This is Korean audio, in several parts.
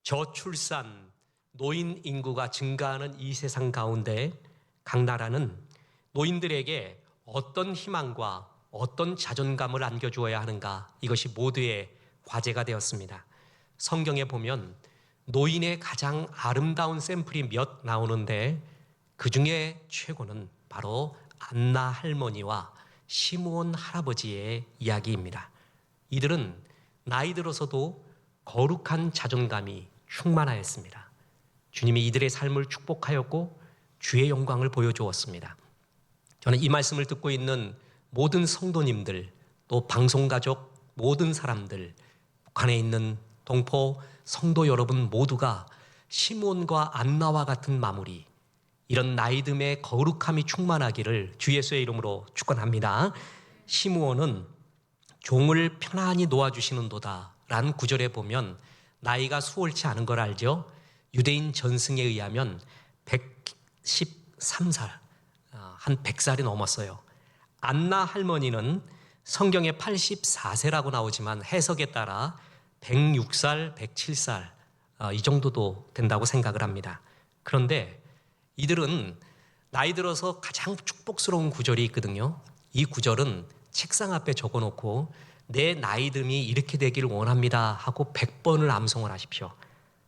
저출산, 노인 인구가 증가하는 이 세상 가운데 각 나라는 노인들에게 어떤 희망과 어떤 자존감을 안겨주어야 하는가, 이것이 모두의 과제가 되었습니다. 성경에 보면 노인의 가장 아름다운 샘플이 몇 나오는데 그 중에 최고는 바로 안나 할머니와 시므온 할아버지의 이야기입니다. 이들은 나이 들어서도 거룩한 자존감이 충만하였습니다. 주님이 이들의 삶을 축복하였고 주의 영광을 보여주었습니다. 저는 이 말씀을 듣고 있는 모든 성도님들, 또 방송가족 모든 사람들, 북한에 있는 동포 성도 여러분 모두가 시므온과 안나와 같은 마무리, 이런 나이듦의 거룩함이 충만하기를 주 예수의 이름으로 축원합니다. 시므온은 종을 편안히 놓아주시는도다 라는 구절에 보면 나이가 수월치 않은 걸 알죠. 유대인 전승에 의하면 113살, 한 100살이 넘었어요. 안나 할머니는 성경에 84세라고 나오지만 해석에 따라 106살, 107살 이 정도도 된다고 생각을 합니다. 그런데 이들은 나이 들어서 가장 축복스러운 구절이 있거든요. 이 구절은 책상 앞에 적어놓고 내 나이듦이 이렇게 되기를 원합니다 하고 100번을 암송을 하십시오.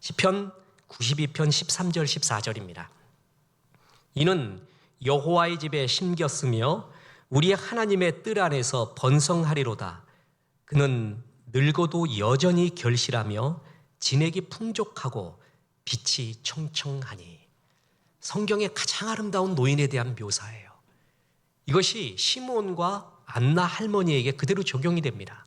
시편 92편 13절 14절입니다. 이는 여호와의 집에 심겼으며 우리 하나님의 뜰 안에서 번성하리로다. 그는 늙어도 여전히 결실하며 진액이 풍족하고 빛이 청청하니. 성경의 가장 아름다운 노인에 대한 묘사예요. 이것이 시므온과 안나 할머니에게 그대로 적용이 됩니다.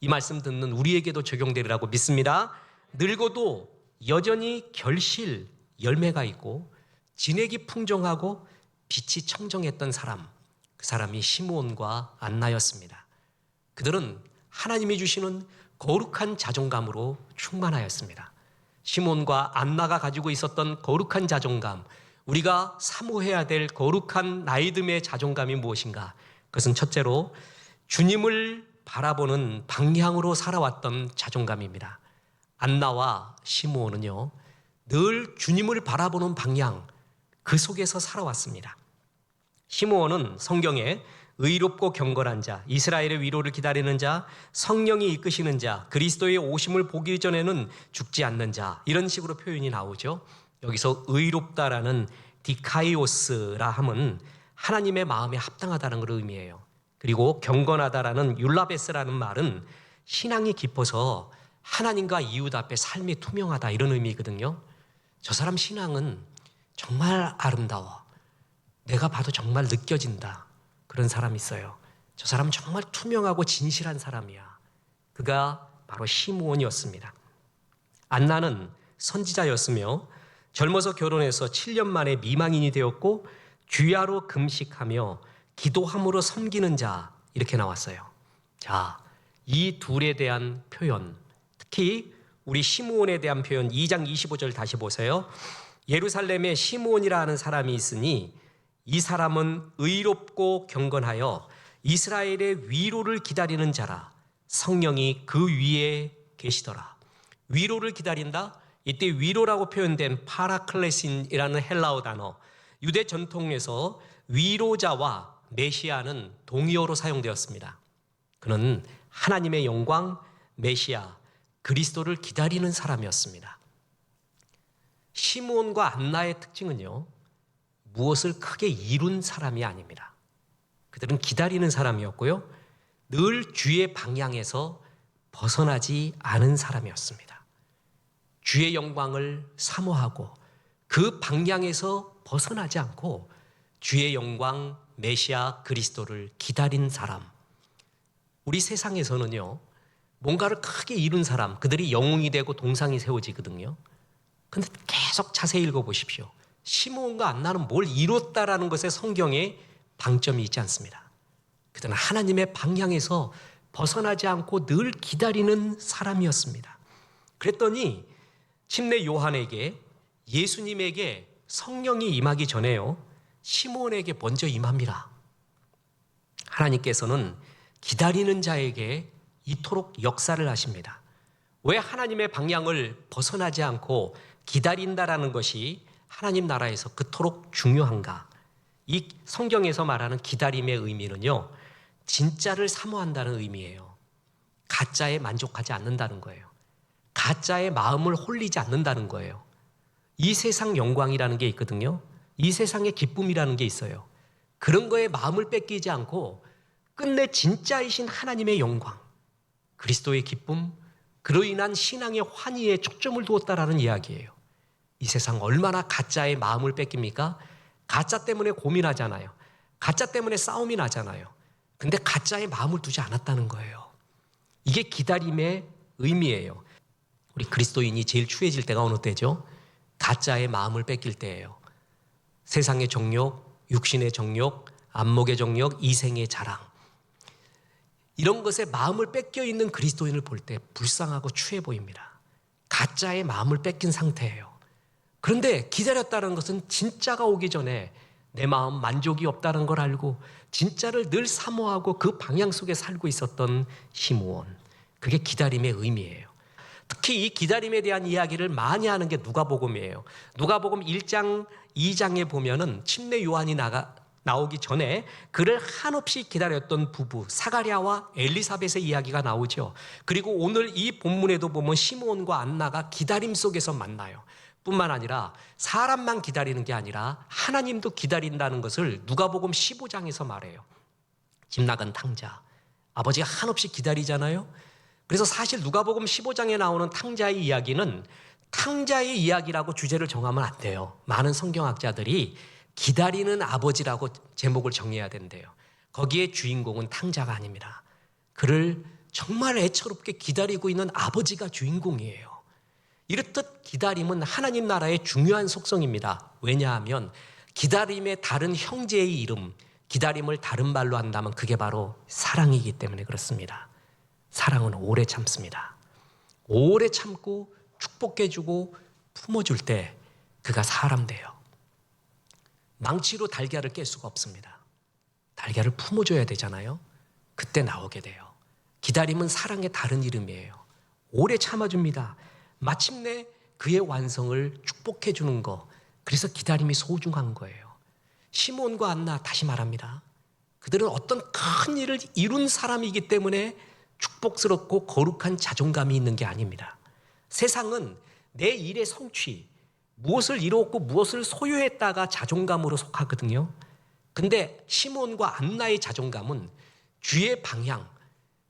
이 말씀 듣는 우리에게도 적용되리라고 믿습니다. 늙어도 여전히 결실, 열매가 있고 진액이 풍성하고 빛이 청정했던 사람, 그 사람이 시므온과 안나였습니다. 그들은 하나님이 주시는 거룩한 자존감으로 충만하였습니다. 시므온과 안나가 가지고 있었던 거룩한 자존감, 우리가 사모해야 될 거룩한 나이듦의 자존감이 무엇인가? 그것은 첫째로 주님을 바라보는 방향으로 살아왔던 자존감입니다. 안나와 시므온은요, 늘 주님을 바라보는 방향, 그 속에서 살아왔습니다. 시므온은 성경에 의롭고 경건한 자, 이스라엘의 위로를 기다리는 자, 성령이 이끄시는 자, 그리스도의 오심을 보기 전에는 죽지 않는 자, 이런 식으로 표현이 나오죠. 여기서 의롭다라는 디카이오스라 함은 하나님의 마음에 합당하다는 걸 의미해요. 그리고 경건하다라는 율라베스라는 말은 신앙이 깊어서 하나님과 이웃 앞에 삶이 투명하다, 이런 의미거든요. 저 사람 신앙은 정말 아름다워, 내가 봐도 정말 느껴진다, 그런 사람이 있어요. 저 사람 정말 투명하고 진실한 사람이야. 그가 바로 시므온이었습니다. 안나는 선지자였으며 젊어서 결혼해서 7년 만에 미망인이 되었고 주야로 금식하며 기도함으로 섬기는 자, 이렇게 나왔어요. 자, 이 둘에 대한 표현, 특히 우리 시므온에 대한 표현 2장 25절 다시 보세요. 예루살렘에 시므온이라 하는 사람이 있으니 이 사람은 의롭고 경건하여 이스라엘의 위로를 기다리는 자라. 성령이 그 위에 계시더라. 위로를 기다린다? 이때 위로라고 표현된 파라클레신이라는 헬라어 단어, 유대 전통에서 위로자와 메시아는 동의어로 사용되었습니다. 그는 하나님의 영광, 메시아, 그리스도를 기다리는 사람이었습니다. 시므온과 안나의 특징은요, 무엇을 크게 이룬 사람이 아닙니다. 그들은 기다리는 사람이었고요, 늘 주의 방향에서 벗어나지 않은 사람이었습니다. 주의 영광을 사모하고 그 방향에서 벗어나지 않고 주의 영광, 메시아 그리스도를 기다린 사람. 우리 세상에서는요, 뭔가를 크게 이룬 사람, 그들이 영웅이 되고 동상이 세워지거든요. 근데 계속 자세히 읽어보십시오. 시므온과 안나는 뭘 이뤘다라는 것에 성경에 방점이 있지 않습니다. 그들은 하나님의 방향에서 벗어나지 않고 늘 기다리는 사람이었습니다. 그랬더니 침례 요한에게, 예수님에게 성령이 임하기 전에요, 시므온에게 먼저 임합니다. 하나님께서는 기다리는 자에게 이토록 역사를 하십니다. 왜 하나님의 방향을 벗어나지 않고 기다린다라는 것이 하나님 나라에서 그토록 중요한가? 이 성경에서 말하는 기다림의 의미는요, 진짜를 사모한다는 의미예요. 가짜에 만족하지 않는다는 거예요. 가짜의 마음을 홀리지 않는다는 거예요. 이 세상 영광이라는 게 있거든요. 이 세상의 기쁨이라는 게 있어요. 그런 거에 마음을 뺏기지 않고 끝내 진짜이신 하나님의 영광, 그리스도의 기쁨, 그로 인한 신앙의 환희에 초점을 두었다라는 이야기예요. 이 세상 얼마나 가짜의 마음을 뺏깁니까? 가짜 때문에 고민하잖아요. 가짜 때문에 싸움이 나잖아요. 근데 가짜의 마음을 두지 않았다는 거예요. 이게 기다림의 의미예요. 우리 그리스도인이 제일 추해질 때가 어느 때죠? 가짜의 마음을 뺏길 때예요. 세상의 정욕, 육신의 정욕, 안목의 정욕, 이생의 자랑, 이런 것에 마음을 뺏겨 있는 그리스도인을 볼 때 불쌍하고 추해 보입니다. 가짜의 마음을 뺏긴 상태예요. 그런데 기다렸다는 것은 진짜가 오기 전에 내 마음 만족이 없다는 걸 알고 진짜를 늘 사모하고 그 방향 속에 살고 있었던 시므온. 그게 기다림의 의미예요. 특히 이 기다림에 대한 이야기를 많이 하는 게 누가복음이에요. 누가복음 1장, 2장에 보면은 침례 요한이 나오기 전에 그를 한없이 기다렸던 부부 사가랴와 엘리사벳의 이야기가 나오죠. 그리고 오늘 이 본문에도 보면 시므온과 안나가 기다림 속에서 만나요. 뿐만 아니라 사람만 기다리는 게 아니라 하나님도 기다린다는 것을 누가복음 15장에서 말해요. 집 나간 탕자, 아버지가 한없이 기다리잖아요. 그래서 사실 누가복음 15장에 나오는 탕자의 이야기는 탕자의 이야기라고 주제를 정하면 안 돼요. 많은 성경학자들이 기다리는 아버지라고 제목을 정해야 된대요. 거기에 주인공은 탕자가 아닙니다. 그를 정말 애처롭게 기다리고 있는 아버지가 주인공이에요. 이렇듯 기다림은 하나님 나라의 중요한 속성입니다. 왜냐하면 기다림의 다른 형제의 이름, 기다림을 다른 말로 한다면 그게 바로 사랑이기 때문에 그렇습니다. 사랑은 오래 참습니다. 오래 참고 축복해주고 품어줄 때 그가 사람 돼요. 망치로 달걀을 깰 수가 없습니다. 달걀을 품어줘야 되잖아요. 그때 나오게 돼요. 기다림은 사랑의 다른 이름이에요. 오래 참아줍니다. 마침내 그의 완성을 축복해주는 거. 그래서 기다림이 소중한 거예요. 시몬과 안나, 다시 말합니다. 그들은 어떤 큰 일을 이룬 사람이기 때문에 축복스럽고 거룩한 자존감이 있는 게 아닙니다. 세상은 내 일의 성취, 무엇을 이루었고 무엇을 소유했다가 자존감으로 속하거든요. 근데 시몬과 안나의 자존감은 주의 방향,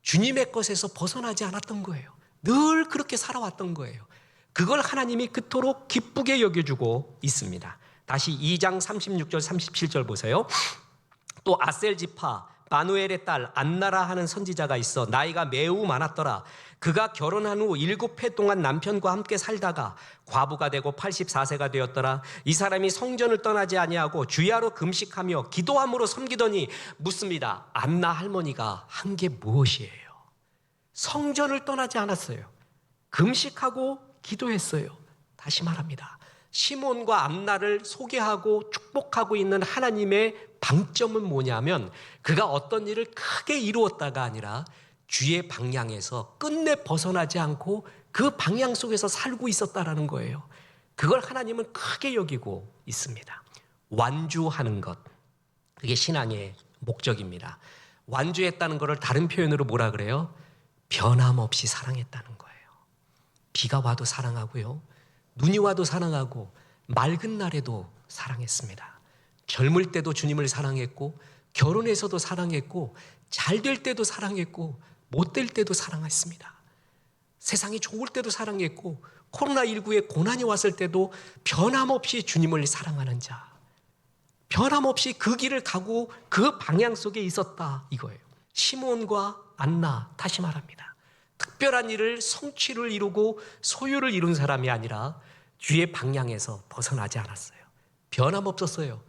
주님의 것에서 벗어나지 않았던 거예요. 늘 그렇게 살아왔던 거예요. 그걸 하나님이 그토록 기쁘게 여겨주고 있습니다. 다시 2장 36절 37절 보세요. 또 아셀 지파 마누엘의 딸 안나라 하는 선지자가 있어 나이가 매우 많았더라. 그가 결혼한 후 7해 동안 남편과 함께 살다가 과부가 되고 84세가 되었더라. 이 사람이 성전을 떠나지 아니하고 주야로 금식하며 기도함으로 섬기더니 묻습니다. 안나 할머니가 한 게 무엇이에요? 성전을 떠나지 않았어요. 금식하고 기도했어요. 다시 말합니다. 시몬과 안나를 소개하고 축복하고 있는 하나님의 방점은 뭐냐면 그가 어떤 일을 크게 이루었다가 아니라 주의 방향에서 끝내 벗어나지 않고 그 방향 속에서 살고 있었다라는 거예요. 그걸 하나님은 크게 여기고 있습니다. 완주하는 것, 그게 신앙의 목적입니다. 완주했다는 것을 다른 표현으로 뭐라 그래요? 변함없이 사랑했다는 거예요. 비가 와도 사랑하고요, 눈이 와도 사랑하고 맑은 날에도 사랑했습니다. 젊을 때도 주님을 사랑했고 결혼해서도 사랑했고 잘 될 때도 사랑했고 못 될 때도 사랑했습니다. 세상이 좋을 때도 사랑했고 코로나19에 고난이 왔을 때도 변함없이 주님을 사랑하는 자, 변함없이 그 길을 가고 그 방향 속에 있었다 이거예요. 시몬과 안나, 다시 말합니다. 특별한 일을 성취를 이루고 소유를 이룬 사람이 아니라 주의 방향에서 벗어나지 않았어요. 변함없었어요.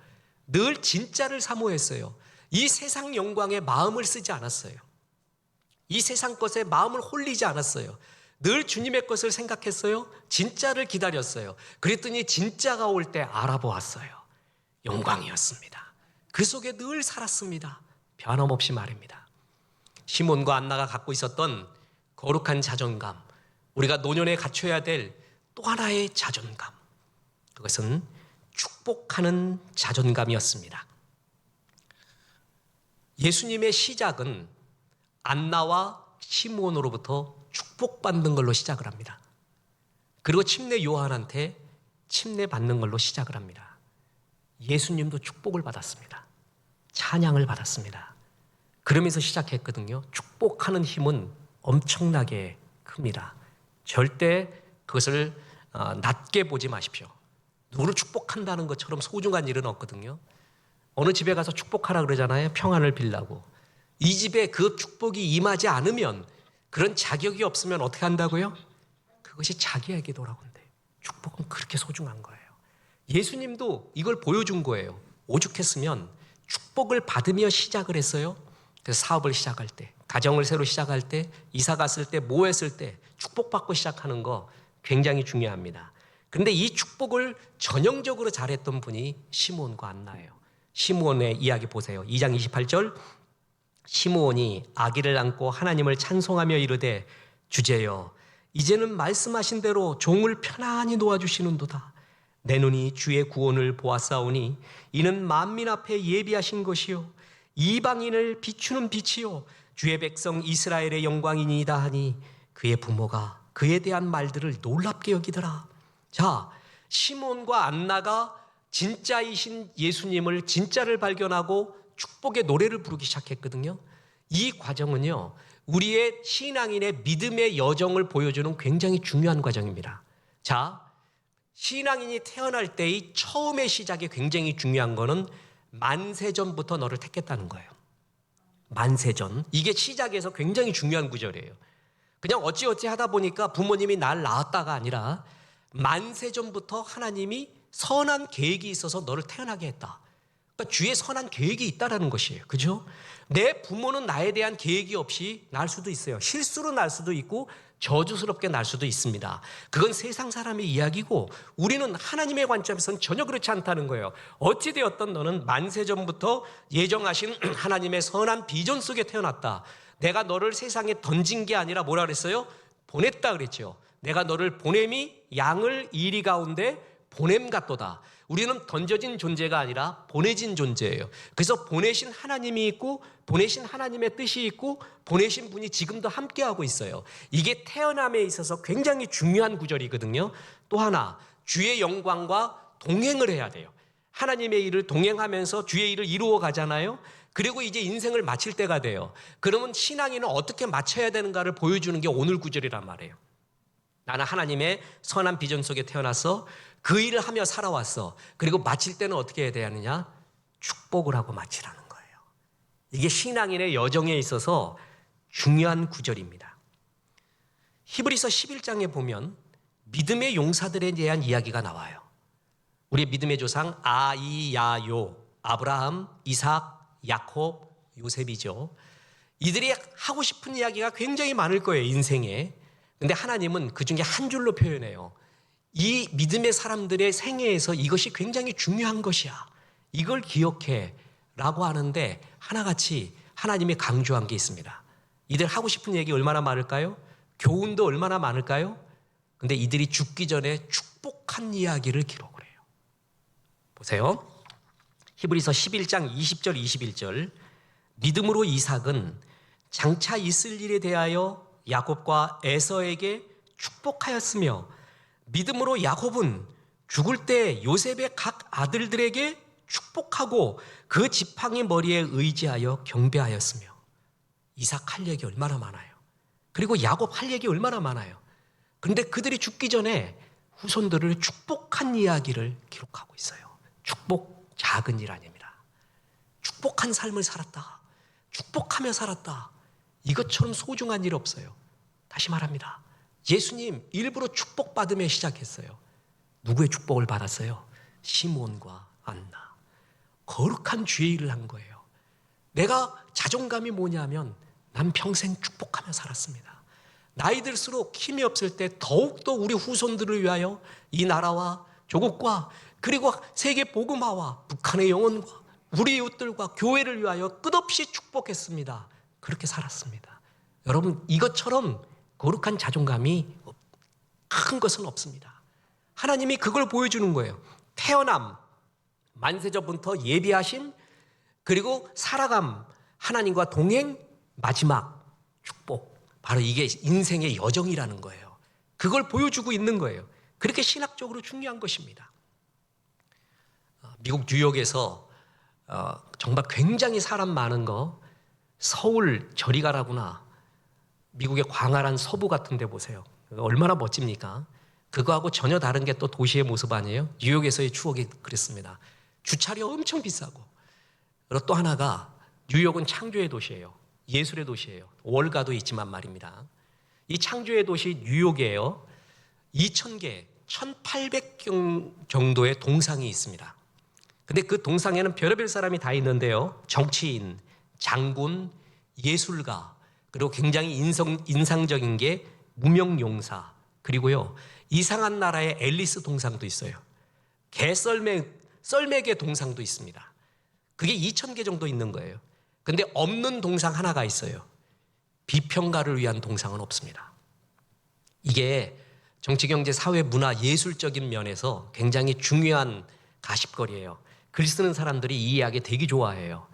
늘 진짜를 사모했어요. 이 세상 영광에 마음을 쓰지 않았어요. 이 세상 것에 마음을 홀리지 않았어요. 늘 주님의 것을 생각했어요. 진짜를 기다렸어요. 그랬더니 진짜가 올 때 알아보았어요. 영광이었습니다. 그 속에 늘 살았습니다. 변함없이 말입니다. 시몬과 안나가 갖고 있었던 거룩한 자존감, 우리가 노년에 갖춰야 될 또 하나의 자존감, 그것은 축복하는 자존감이었습니다. 예수님의 시작은 안나와 시므온으로부터 축복받는 걸로 시작을 합니다. 그리고 침례 요한한테 침례 받는 걸로 시작을 합니다. 예수님도 축복을 받았습니다. 찬양을 받았습니다. 그러면서 시작했거든요. 축복하는 힘은 엄청나게 큽니다. 절대 그것을 낮게 보지 마십시오. 누구를 축복한다는 것처럼 소중한 일은 없거든요. 어느 집에 가서 축복하라 그러잖아요. 평안을 빌라고. 이 집에 그 축복이 임하지 않으면, 그런 자격이 없으면 어떻게 한다고요? 그것이 자기에게 돌아온대. 축복은 그렇게 소중한 거예요. 예수님도 이걸 보여준 거예요. 오죽했으면 축복을 받으며 시작을 했어요. 그래서 사업을 시작할 때, 가정을 새로 시작할 때, 이사 갔을 때, 뭐 했을 때 축복받고 시작하는 거 굉장히 중요합니다. 그런데 이 축복을 전형적으로 잘했던 분이 시므온과 안나예요. 시므온의 이야기 보세요. 2장 28절, 시므온이 아기를 안고 하나님을 찬송하며 이르되 주제여 이제는 말씀하신 대로 종을 편안히 놓아주시는도다. 내 눈이 주의 구원을 보았사오니 이는 만민 앞에 예비하신 것이요 이방인을 비추는 빛이요 주의 백성 이스라엘의 영광이니이다 하니 그의 부모가 그에 대한 말들을 놀랍게 여기더라. 자, 시므온과 안나가 진짜이신 예수님을, 진짜를 발견하고 축복의 노래를 부르기 시작했거든요. 이 과정은요, 우리의 신앙인의 믿음의 여정을 보여주는 굉장히 중요한 과정입니다. 자, 신앙인이 태어날 때의 처음의 시작이 굉장히 중요한 거는 만세전부터 너를 택했다는 거예요. 만세전. 이게 시작에서 굉장히 중요한 구절이에요. 그냥 어찌어찌 하다 보니까 부모님이 날 낳았다가 아니라 만세전부터 하나님이 선한 계획이 있어서 너를 태어나게 했다. 그러니까 주의 선한 계획이 있다라는 것이에요. 그죠? 내 부모는 나에 대한 계획이 없이 날 수도 있어요. 실수로 날 수도 있고 저주스럽게 날 수도 있습니다. 그건 세상 사람의 이야기고 우리는 하나님의 관점에서는 전혀 그렇지 않다는 거예요. 어찌되었든 너는 만세전부터 예정하신 하나님의 선한 비전 속에 태어났다. 내가 너를 세상에 던진 게 아니라 뭐라 그랬어요? 보냈다 그랬죠. 내가 너를 보냄이 양을 이리 가운데 보냄 같도다. 우리는 던져진 존재가 아니라 보내진 존재예요. 그래서 보내신 하나님이 있고 보내신 하나님의 뜻이 있고 보내신 분이 지금도 함께하고 있어요. 이게 태어남에 있어서 굉장히 중요한 구절이거든요. 또 하나, 주의 영광과 동행을 해야 돼요. 하나님의 일을 동행하면서 주의 일을 이루어 가잖아요. 그리고 이제 인생을 마칠 때가 돼요. 그러면 신앙인은 어떻게 마쳐야 되는가를 보여주는 게 오늘 구절이란 말이에요. 나는 하나님의 선한 비전 속에 태어나서 그 일을 하며 살아왔어. 그리고 마칠 때는 어떻게 해야 되느냐? 축복을 하고 마치라는 거예요. 이게 신앙인의 여정에 있어서 중요한 구절입니다. 히브리서 11장에 보면 믿음의 용사들에 대한 이야기가 나와요. 우리 믿음의 조상 아이야요, 아브라함, 이삭, 야콥, 요셉이죠. 이들이 하고 싶은 이야기가 굉장히 많을 거예요, 인생에. 근데 하나님은 그 중에 한 줄로 표현해요. 이 믿음의 사람들의 생애에서 이것이 굉장히 중요한 것이야. 이걸 기억해 라고 하는데 하나같이 하나님이 강조한 게 있습니다. 이들 하고 싶은 얘기 얼마나 많을까요? 교훈도 얼마나 많을까요? 근데 이들이 죽기 전에 축복한 이야기를 기록을 해요. 보세요. 히브리서 11장 20절 21절 믿음으로 이삭은 장차 있을 일에 대하여 야곱과 에서에게 축복하였으며 믿음으로 야곱은 죽을 때 요셉의 각 아들들에게 축복하고 그 지팡이 머리에 의지하여 경배하였으며 이삭 할 얘기 얼마나 많아요. 그리고 야곱 할 얘기 얼마나 많아요. 그런데 그들이 죽기 전에 후손들을 축복한 이야기를 기록하고 있어요. 축복 작은 일 아닙니다. 축복한 삶을 살았다. 축복하며 살았다. 이것처럼 소중한 일 없어요. 다시 말합니다. 예수님 일부러 축복받으며 시작했어요. 누구의 축복을 받았어요? 시므온과 안나. 거룩한 주의 일을 한 거예요. 내가 자존감이 뭐냐면 난 평생 축복하며 살았습니다. 나이 들수록 힘이 없을 때 더욱더 우리 후손들을 위하여 이 나라와 조국과 그리고 세계 복음화와 북한의 영혼과 우리 이웃들과 교회를 위하여 끝없이 축복했습니다. 그렇게 살았습니다. 여러분 이것처럼 거룩한 자존감이 큰 것은 없습니다. 하나님이 그걸 보여주는 거예요. 태어남, 만세전부터 예비하심, 그리고 살아감, 하나님과 동행, 마지막 축복. 바로 이게 인생의 여정이라는 거예요. 그걸 보여주고 있는 거예요. 그렇게 신학적으로 중요한 것입니다. 미국 뉴욕에서 정말 굉장히 사람 많은 거, 서울 저리 가라구나, 미국의 광활한 서부 같은 데 보세요. 얼마나 멋집니까? 그거하고 전혀 다른 게 또 도시의 모습 아니에요? 뉴욕에서의 추억이 그랬습니다. 주차료 엄청 비싸고, 그리고 또 하나가 뉴욕은 창조의 도시예요. 예술의 도시예요. 월가도 있지만 말입니다. 이 창조의 도시 뉴욕에요, 2000개, 1800경 정도의 동상이 있습니다. 근데 그 동상에는 별의별 사람이 다 있는데요, 정치인, 장군, 예술가, 그리고 굉장히 인상적인 게 무명용사, 그리고요 이상한 나라의 앨리스 동상도 있어요. 썰매개 동상도 있습니다. 그게 2000개 정도 있는 거예요. 근데 없는 동상 하나가 있어요. 비평가를 위한 동상은 없습니다. 이게 정치, 경제, 사회, 문화, 예술적인 면에서 굉장히 중요한 가십거리예요. 글 쓰는 사람들이 이 이야기 되게 좋아해요.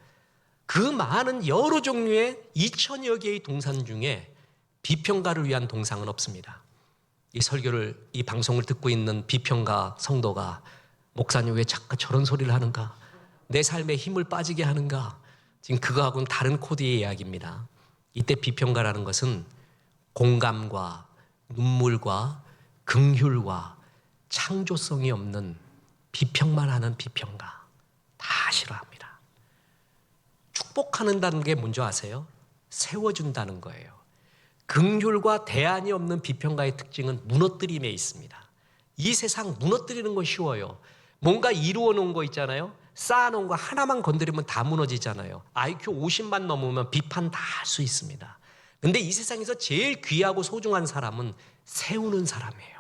그 많은 여러 종류의 2000여 개의 동상 중에 비평가를 위한 동상은 없습니다. 이 방송을 듣고 있는 비평가 성도가, 목사님 왜 자꾸 저런 소리를 하는가? 내 삶에 힘을 빠지게 하는가? 지금 그거하고는 다른 코드의 이야기입니다. 이때 비평가라는 것은 공감과 눈물과 긍휼과 창조성이 없는 비평만 하는 비평가, 다 싫어합니다. 축복하는다는 게 뭔지 아세요? 세워준다는 거예요. 긍휼과 대안이 없는 비평가의 특징은 무너뜨림에 있습니다. 이 세상 무너뜨리는 건 쉬워요. 뭔가 이루어 놓은 거 있잖아요. 쌓아놓은 거 하나만 건드리면 다 무너지잖아요. IQ 50만 넘으면 비판 다 할 수 있습니다. 근데 이 세상에서 제일 귀하고 소중한 사람은 세우는 사람이에요.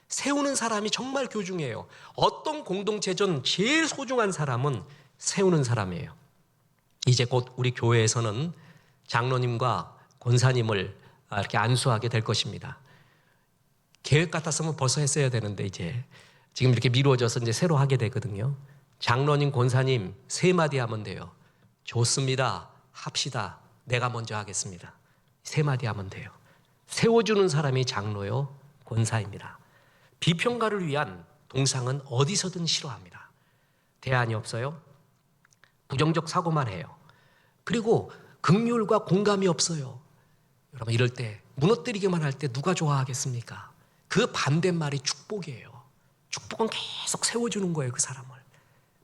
세우는 사람이 정말 귀중해요. 어떤 공동체전 제일 소중한 사람은 세우는 사람이에요. 이제 곧 우리 교회에서는 장로님과 권사님을 이렇게 안수하게 될 것입니다. 계획 같았으면 벌써 했어야 되는데 이제 지금 이렇게 미루어져서 이제 새로 하게 되거든요. 장로님, 권사님 3마디 하면 돼요. 좋습니다. 합시다. 내가 먼저 하겠습니다. 3마디 하면 돼요. 세워주는 사람이 장로요, 권사입니다. 비평가를 위한 동상은 어디서든 싫어합니다. 대안이 없어요. 부정적 사고만 해요. 그리고 긍휼과 공감이 없어요. 여러분, 이럴 때 무너뜨리기만 할 때 누가 좋아하겠습니까? 그 반대말이 축복이에요. 축복은 계속 세워주는 거예요. 그 사람을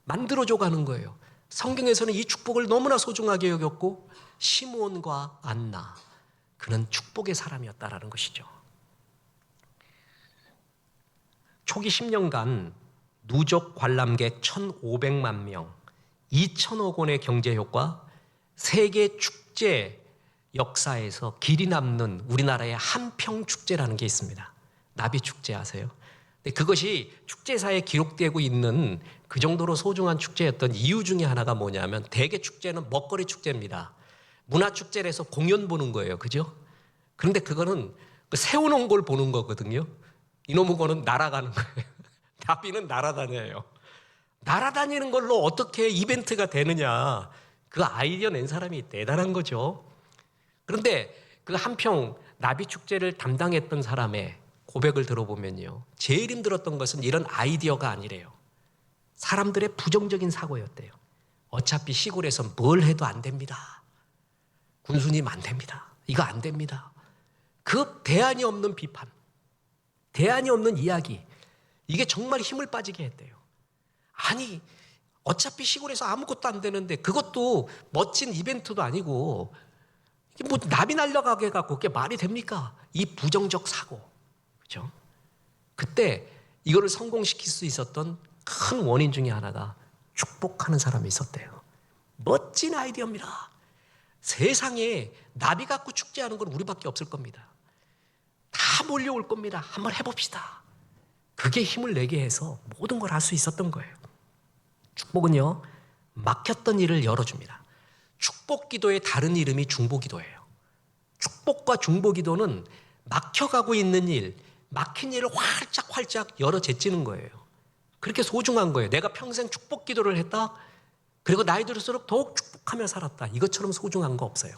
만들어줘 가는 거예요. 성경에서는 이 축복을 너무나 소중하게 여겼고, 시므온과 안나, 그는 축복의 사람이었다라는 것이죠. 초기 10년간 누적 관람객 1,500만 명, 2천억 원의 경제 효과, 세계 축제 역사에서 길이 남는 우리나라의 한평 축제라는 게 있습니다. 나비 축제 아세요? 근데 그것이 축제사에 기록되고 있는 그 정도로 소중한 축제였던 이유 중에 하나가 뭐냐면, 대개 축제는 먹거리 축제입니다. 문화축제에서 공연 보는 거예요. 그죠? 그런데 그거는 세워놓은 걸 보는 거거든요. 이놈의 거는 날아가는 거예요. 나비는 날아다녀요. 날아다니는 걸로 어떻게 이벤트가 되느냐, 그 아이디어 낸 사람이 대단한 거죠. 그런데 그 한평 나비 축제를 담당했던 사람의 고백을 들어보면요, 제일 힘들었던 것은 이런 아이디어가 아니래요. 사람들의 부정적인 사고였대요. 어차피 시골에서 뭘 해도 안 됩니다. 군수님 안 됩니다. 이거 안 됩니다. 그 대안이 없는 비판, 대안이 없는 이야기, 이게 정말 힘을 빠지게 했대요. 아니, 어차피 시골에서 아무것도 안 되는데 그것도 멋진 이벤트도 아니고 뭐 나비 날려가게 해갖고 그게 말이 됩니까? 이 부정적 사고, 그렇죠? 그때 이거를 성공시킬 수 있었던 큰 원인 중에 하나가 축복하는 사람이 있었대요. 멋진 아이디어입니다. 세상에 나비 갖고 축제하는 건 우리밖에 없을 겁니다. 다 몰려올 겁니다. 한번 해봅시다. 그게 힘을 내게 해서 모든 걸 할 수 있었던 거예요. 축복은요, 막혔던 일을 열어줍니다. 축복 기도의 다른 이름이 중보 기도예요. 축복과 중보 기도는 막혀가고 있는 일, 막힌 일을 활짝 열어 제치는 거예요. 그렇게 소중한 거예요. 내가 평생 축복 기도를 했다. 그리고 나이 들수록 더욱 축복하며 살았다. 이것처럼 소중한 거 없어요.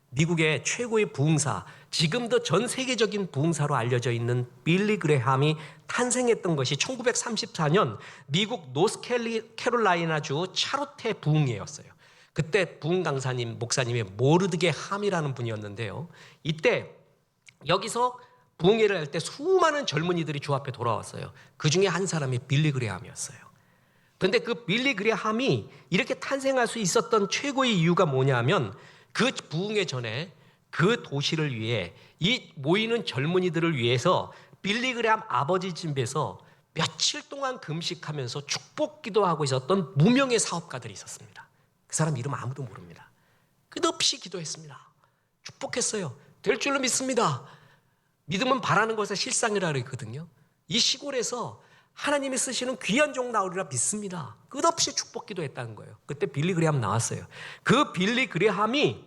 미국의 최고의 부흥사, 지금도 전 세계적인 부흥사로 알려져 있는 빌리 그레함이 탄생했던 것이 1934년 미국 노스캐롤라이나주 차로테 부흥회였어요. 그때 부흥 강사님, 목사님이 모르드게 함이라는 분이었는데요. 이때 여기서 부흥회를 할 때 수많은 젊은이들이 주 앞에 돌아왔어요. 그 중에 한 사람이 빌리 그레함이었어요. 그런데 그 빌리 그레함이 이렇게 탄생할 수 있었던 최고의 이유가 뭐냐면 그 부흥회 전에 그 도시를 위해 이 모이는 젊은이들을 위해서 빌리 그레함 아버지 집에서 며칠 동안 금식하면서 축복 기도하고 있었던 무명의 사업가들이 있었습니다. 그 사람 이름 아무도 모릅니다. 끝없이 기도했습니다. 축복했어요. 될 줄로 믿습니다. 믿음은 바라는 것의 실상이라 그러거든요. 이 시골에서 하나님이 쓰시는 귀한 종 나오리라 믿습니다. 끝없이 축복 기도했다는 거예요. 그때 빌리 그레함 나왔어요. 그 빌리 그레함이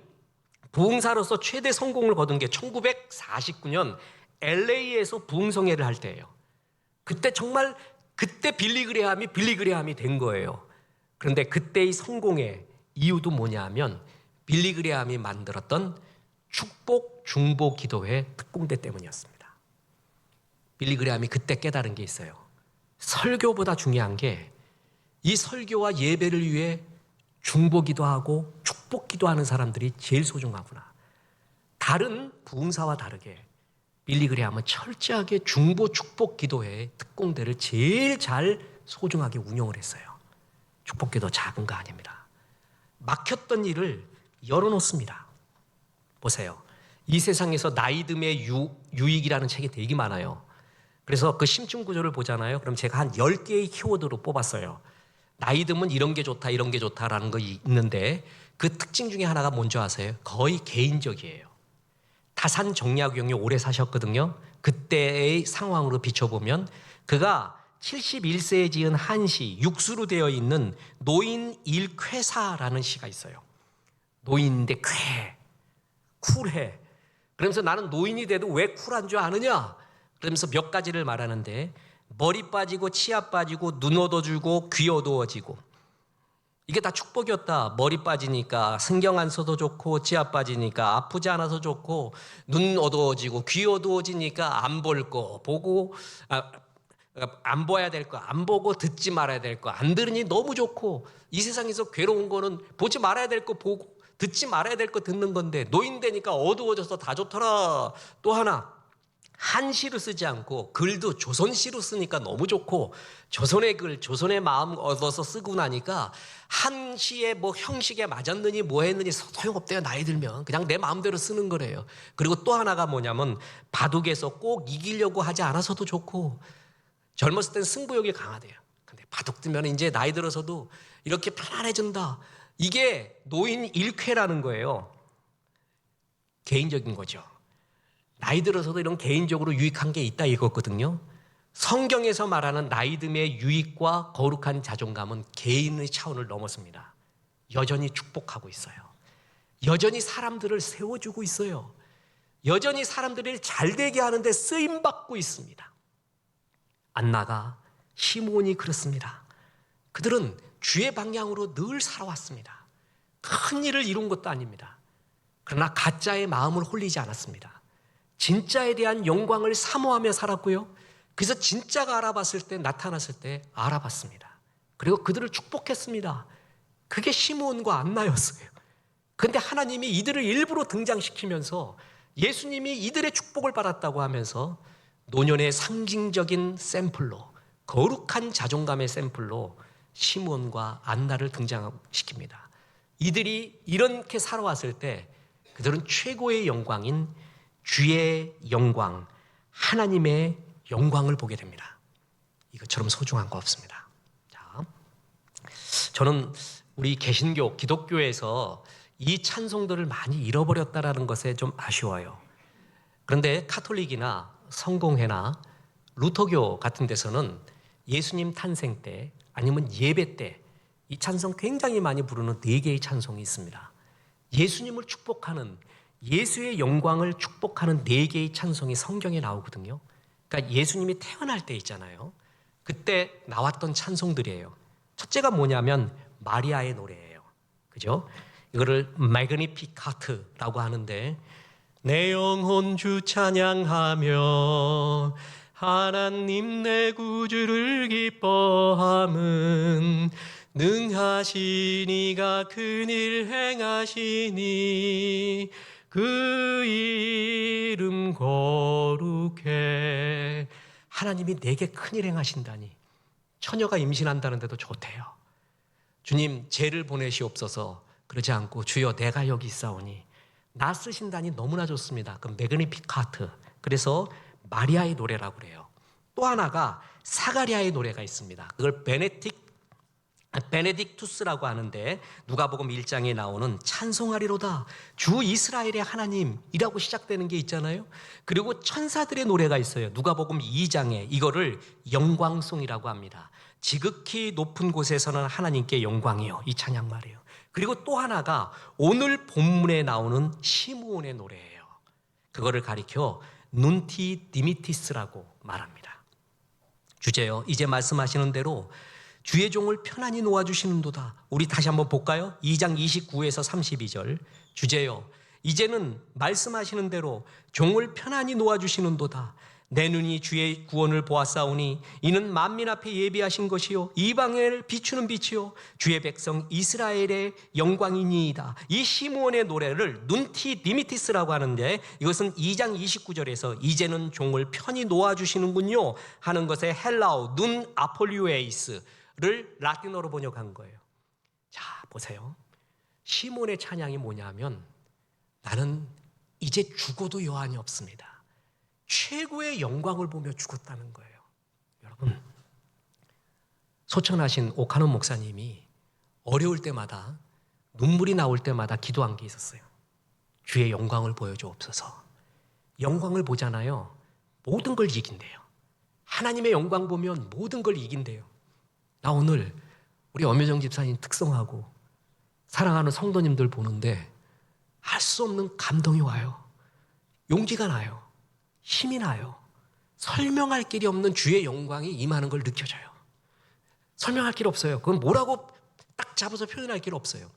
부흥사로서 최대 성공을 거둔 게 1949년 LA에서 부흥성회를 할 때예요. 그때 정말 빌리 그레함이 된 거예요. 그런데 그때의 성공의 이유도 뭐냐 하면 빌리 그레함이 만들었던 축복 중보 기도회 특공대 때문이었습니다. 빌리 그레함이 그때 깨달은 게 있어요. 설교보다 중요한 게 이 설교와 예배를 위해 중보 기도하고 축복 기도하는 사람들이 제일 소중하구나. 다른 부흥사와 다르게 빌리 그레함은 철저하게 중보 축복 기도회 특공대를 제일 잘 소중하게 운영을 했어요. 축복 기도 작은 거 아닙니다. 막혔던 일을 열어놓습니다. 보세요. 이 세상에서 나이듦의 유익이라는 책이 되게 많아요. 그래서 그 심층 구조를 보잖아요. 그럼 제가 한 10개의 키워드로 뽑았어요. 나이듦은 이런 게 좋다, 이런 게 좋다라는 거 있는데 그 특징 중에 하나가 뭔지 아세요? 거의 개인적이에요. 다산 정약용이 오래 사셨거든요. 그때의 상황으로 비춰보면 그가 71세에 지은 한시, 육수로 되어 있는 노인 일쾌사라는 시가 있어요. 노인인데 쿨해. 그러면서 나는 노인이 돼도 왜 쿨한 줄 아느냐? 그러면서 몇 가지를 말하는데 머리 빠지고 치아 빠지고 눈 어두워지고 귀 어두워지고 이게 다 축복이었다. 머리 빠지니까 신경 안 써도 좋고 치아 빠지니까 아프지 않아서 좋고 눈 어두워지고 귀 어두워지니까 안 볼 거 보고 안 봐야 될 거 안 보고 듣지 말아야 될 거 안 들으니 너무 좋고 이 세상에서 괴로운 거는 보지 말아야 될 거 보고 듣지 말아야 될 거 듣는 건데 노인 되니까 어두워져서 다 좋더라. 또 하나 한시로 쓰지 않고 글도 조선시로 쓰니까 너무 좋고 조선의 글, 조선의 마음 얻어서 쓰고 나니까 한시에 뭐 형식에 맞았느니 뭐 했느니 소용없대요. 나이 들면 그냥 내 마음대로 쓰는 거래요. 그리고 또 하나가 뭐냐면 바둑에서 꼭 이기려고 하지 않아서도 좋고 젊었을 땐 승부욕이 강하대요. 근데 바둑 뜨면 이제 나이 들어서도 이렇게 편안해진다. 이게 노인 일쾌라는 거예요. 개인적인 거죠. 나이 들어서도 이런 개인적으로 유익한 게 있다 이거거든요. 성경에서 말하는 나이듦의 유익과 거룩한 자존감은 개인의 차원을 넘었습니다. 여전히 축복하고 있어요. 여전히 사람들을 세워주고 있어요. 여전히 사람들이 잘되게 하는데 쓰임받고 있습니다. 안나가 시므온이 그렇습니다. 그들은 주의 방향으로 늘 살아왔습니다. 큰 일을 이룬 것도 아닙니다. 그러나 가짜의 마음을 홀리지 않았습니다. 진짜에 대한 영광을 사모하며 살았고요. 그래서 진짜가 나타났을 때 알아봤습니다. 그리고 그들을 축복했습니다. 그게 시므온과 안나였어요. 그런데 하나님이 이들을 일부러 등장시키면서 예수님이 이들의 축복을 받았다고 하면서 노년의 상징적인 샘플로 거룩한 자존감의 샘플로 시므온과 안나를 등장시킵니다. 이들이 이렇게 살아왔을 때 그들은 최고의 영광인 주의 영광, 하나님의 영광을 보게 됩니다. 이것처럼 소중한 거 없습니다. 자, 저는 우리 개신교, 기독교에서 이 찬송들을 많이 잃어버렸다는 것에 좀 아쉬워요. 그런데 카톨릭이나 성공회나 루터교 같은 데서는 예수님 탄생 때 아니면 예배 때 이 찬송 굉장히 많이 부르는 4개의 찬송이 있습니다. 예수님을 축복하는 예수의 영광을 축복하는 4개의 찬송이 성경에 나오거든요. 그러니까 예수님이 태어날 때 있잖아요. 그때 나왔던 찬송들이에요. 첫째가 뭐냐면 마리아의 노래예요. 그죠? 이거를 매그니피카트라고 하는데, 내 영혼 주 찬양하며 하나님 내 구주를 기뻐함은 능하시니가 큰일 행하시니 그 이름 거룩해. 하나님이 내게 큰일 행하신다니. 처녀가 임신한다는데도 좋대요. 주님 죄를 보내시옵소서. 그러지 않고 주여 내가 여기 있사오니 나 쓰신다니 너무나 좋습니다. 그 매그니피카트. 그래서 마리아의 노래라고 그래요. 또 하나가 사가랴의 노래가 있습니다. 그걸 베네딕투스라고 하는데, 누가복음 1장에 나오는 찬송하리로다 주 이스라엘의 하나님이라고 시작되는 게 있잖아요. 그리고 천사들의 노래가 있어요. 누가복음 2장에 이거를 영광송이라고 합니다. 지극히 높은 곳에서는 하나님께 영광이요, 이 찬양 말이에요. 그리고 또 하나가 오늘 본문에 나오는 시므온의 노래예요. 그거를 가리켜 눈티 디미티스라고 말합니다. 주제요, 이제 말씀하시는 대로 주의 종을 편안히 놓아주시는도다. 우리 다시 한번 볼까요? 2장 29에서 32절. 주제요, 이제는 말씀하시는 대로 종을 편안히 놓아주시는도다. 내 눈이 주의 구원을 보았사오니 이는 만민 앞에 예비하신 것이요 이방을 비추는 빛이요 주의 백성 이스라엘의 영광이니이다. 이 시므온의 노래를 눈티 디미티스라고 하는데, 이것은 2장 29절에서 이제는 종을 편히 놓아주시는군요 하는 것의 헬라어 눈 아폴리오에이스를 라틴어로 번역한 거예요. 자, 보세요. 시므온의 찬양이 뭐냐면, 나는 이제 죽어도 여한이 없습니다. 최고의 영광을 보며 죽었다는 거예요. 여러분, 소천하신 오카노 목사님이 어려울 때마다, 눈물이 나올 때마다 기도한 게 있었어요. 주의 영광을 보여주옵소서. 영광을 보잖아요, 모든 걸 이긴대요. 하나님의 영광 보면 모든 걸 이긴대요. 나 오늘 우리 엄효정 집사님 특성하고 사랑하는 성도님들 보는데 할 수 없는 감동이 와요. 용기가 나요. 힘이 나요. 설명할 길이 없는 주의 영광이 임하는 걸 느껴져요. 설명할 길 없어요. 그건 뭐라고 딱 잡아서 표현할 길 없어요.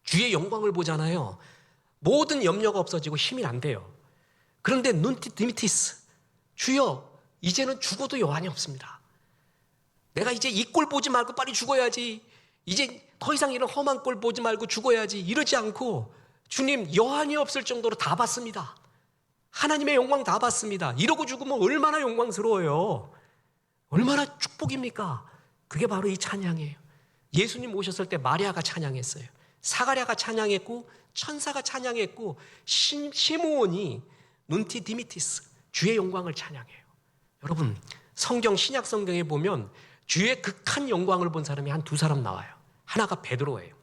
주의 영광을 보잖아요. 모든 염려가 없어지고 힘이 난대요. 그런데 눈티 디미티스, 주여 이제는 죽어도 여한이 없습니다. 내가 이제 이 꼴 보지 말고 빨리 죽어야지, 이제 더 이상 이런 험한 꼴 보지 말고 죽어야지, 이러지 않고 주님 여한이 없을 정도로 다 봤습니다. 하나님의 영광 다 봤습니다. 이러고 죽으면 얼마나 영광스러워요. 얼마나 축복입니까? 그게 바로 이 찬양이에요. 예수님 오셨을 때 마리아가 찬양했어요. 사가랴가 찬양했고 천사가 찬양했고 시므온이 눈티 디미티스, 주의 영광을 찬양해요. 여러분, 성경 신약 성경에 보면 주의 극한 영광을 본 사람이 한 두 사람 나와요. 하나가 베드로예요.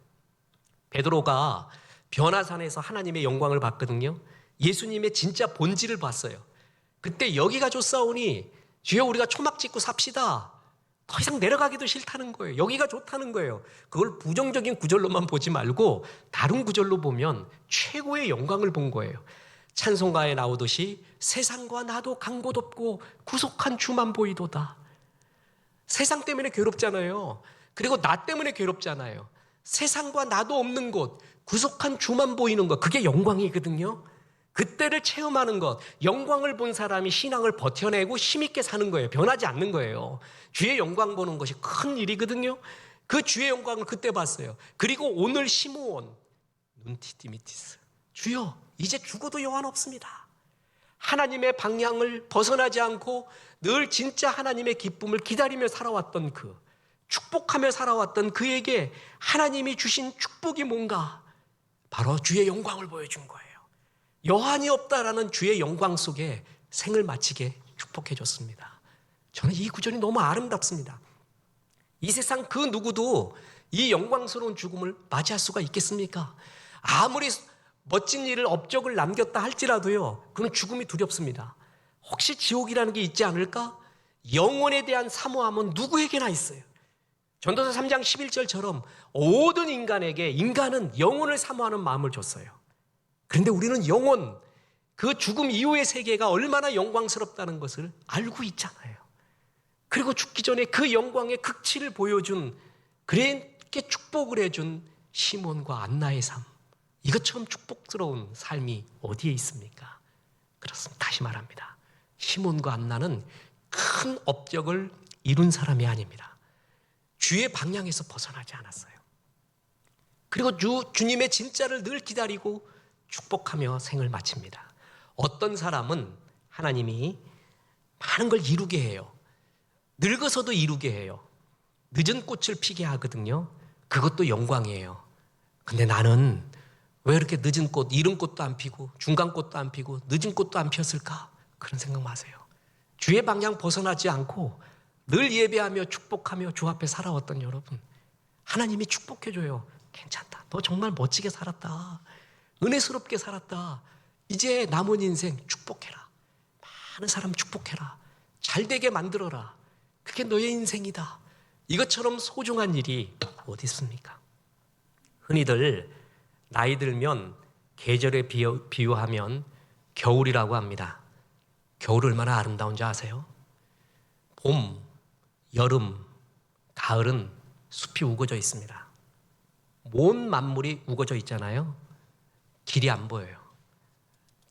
베드로가 변화산에서 하나님의 영광을 봤거든요. 예수님의 진짜 본질을 봤어요. 그때 여기가 좋사오니 주여 우리가 초막 짓고 삽시다. 더 이상 내려가기도 싫다는 거예요. 여기가 좋다는 거예요. 그걸 부정적인 구절로만 보지 말고 다른 구절로 보면 최고의 영광을 본 거예요. 찬송가에 나오듯이 세상과 나도 간 곳 없고 구속한 주만 보이도다. 세상 때문에 괴롭잖아요. 그리고 나 때문에 괴롭잖아요. 세상과 나도 없는 곳, 구속한 주만 보이는 것, 그게 영광이거든요. 그때를 체험하는 것, 영광을 본 사람이 신앙을 버텨내고 힘있게 사는 거예요. 변하지 않는 거예요. 주의 영광 보는 것이 큰 일이거든요. 그 주의 영광을 그때 봤어요. 그리고 오늘 시므온, 눈티 디미티스, 주여 이제 죽어도 여한 없습니다. 하나님의 방향을 벗어나지 않고 늘 진짜 하나님의 기쁨을 기다리며 살아왔던 그, 축복하며 살아왔던 그에게 하나님이 주신 축복이 뭔가? 바로 주의 영광을 보여준 거예요. 여한이 없다라는 주의 영광 속에 생을 마치게 축복해 줬습니다. 저는 이 구절이 너무 아름답습니다. 이 세상 그 누구도 이 영광스러운 죽음을 맞이할 수가 있겠습니까? 아무리 멋진 일을 업적을 남겼다 할지라도요, 그건 죽음이 두렵습니다. 혹시 지옥이라는 게 있지 않을까? 영혼에 대한 사모함은 누구에게나 있어요. 전도서 3장 11절처럼 모든 인간에게 인간은 영혼을 사모하는 마음을 줬어요. 그런데 우리는 그 죽음 이후의 세계가 얼마나 영광스럽다는 것을 알고 있잖아요. 그리고 죽기 전에 그 영광의 극치를 보여준, 그렇게 축복을 해준 시몬과 안나의 삶, 이것처럼 축복스러운 삶이 어디에 있습니까? 그렇습니다. 다시 말합니다. 시몬과 안나는 큰 업적을 이룬 사람이 아닙니다. 주의 방향에서 벗어나지 않았어요. 그리고 주님의 진짜를 늘 기다리고 축복하며 생을 마칩니다. 어떤 사람은 하나님이 많은 걸 이루게 해요. 늙어서도 이루게 해요. 늦은 꽃을 피게 하거든요. 그것도 영광이에요. 근데 나는 왜 이렇게 늦은 꽃, 이른 꽃도 안 피고 중간 꽃도 안 피고 늦은 꽃도 안 피었을까? 그런 생각 마세요. 주의 방향 벗어나지 않고 늘 예배하며 축복하며 주 앞에 살아왔던 여러분, 하나님이 축복해줘요. 괜찮다. 너 정말 멋지게 살았다. 은혜스럽게 살았다. 이제 남은 인생 축복해라. 많은 사람 축복해라. 잘되게 만들어라. 그게 너의 인생이다. 이것처럼 소중한 일이 어디 있습니까? 흔히들 나이 들면 계절에 비유하면 겨울이라고 합니다. 겨울 얼마나 아름다운지 아세요? 봄, 여름, 가을은 숲이 우거져 있습니다. 온 만물이 우거져 있잖아요. 길이 안 보여요.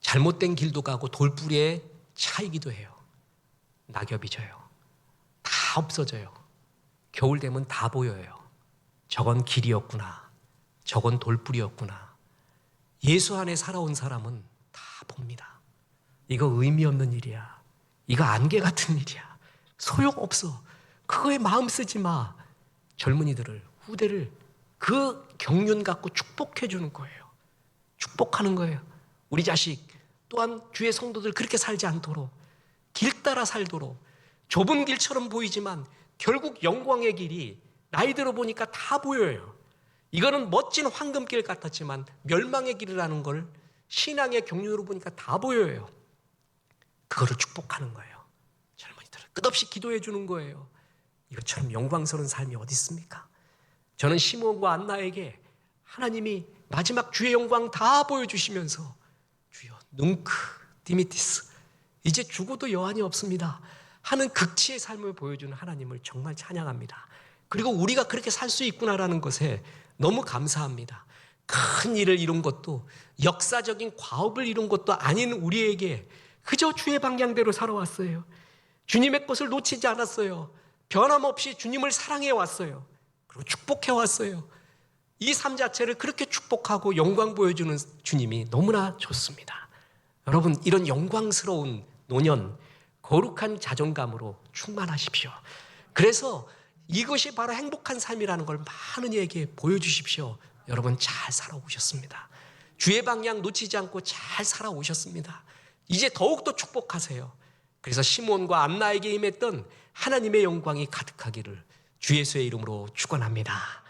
잘못된 길도 가고 돌뿌리에 차이기도 해요. 낙엽이 져요. 다 없어져요. 겨울 되면 다 보여요. 저건 길이었구나. 저건 돌뿌리였구나. 예수 안에 살아온 사람은 다 봅니다. 이거 의미 없는 일이야. 이거 안개 같은 일이야. 소용없어. 그거에 마음 쓰지 마. 젊은이들을, 후대를 그 경륜 갖고 축복해 주는 거예요. 축복하는 거예요. 우리 자식 또한 주의 성도들 그렇게 살지 않도록, 길 따라 살도록, 좁은 길처럼 보이지만 결국 영광의 길이 나이 들어 보니까 다 보여요. 이거는 멋진 황금길 같았지만 멸망의 길이라는 걸 신앙의 경륜으로 보니까 다 보여요. 그거를 축복하는 거예요. 젊은이들을 끝없이 기도해 주는 거예요. 이것처럼 영광스러운 삶이 어디 있습니까? 저는 시몬과 안나에게 하나님이 마지막 주의 영광 다 보여주시면서 주여 뭉크 디미티스 이제 죽어도 여한이 없습니다 하는 극치의 삶을 보여주는 하나님을 정말 찬양합니다. 그리고 우리가 그렇게 살 수 있구나라는 것에 너무 감사합니다. 큰 일을 이룬 것도 역사적인 과업을 이룬 것도 아닌 우리에게 그저 주의 방향대로 살아왔어요. 주님의 것을 놓치지 않았어요. 변함없이 주님을 사랑해 왔어요. 그리고 축복해 왔어요. 이 삶 자체를 그렇게 축복하고 영광 보여주는 주님이 너무나 좋습니다. 여러분, 이런 영광스러운 노년, 거룩한 자존감으로 충만하십시오. 그래서 이것이 바로 행복한 삶이라는 걸 많은 이에게 보여주십시오. 여러분 잘 살아오셨습니다. 주의 방향 놓치지 않고 잘 살아오셨습니다. 이제 더욱더 축복하세요. 그래서 시몬과 안나에게 임했던 하나님의 영광이 가득하기를 주 예수의 이름으로 축원합니다.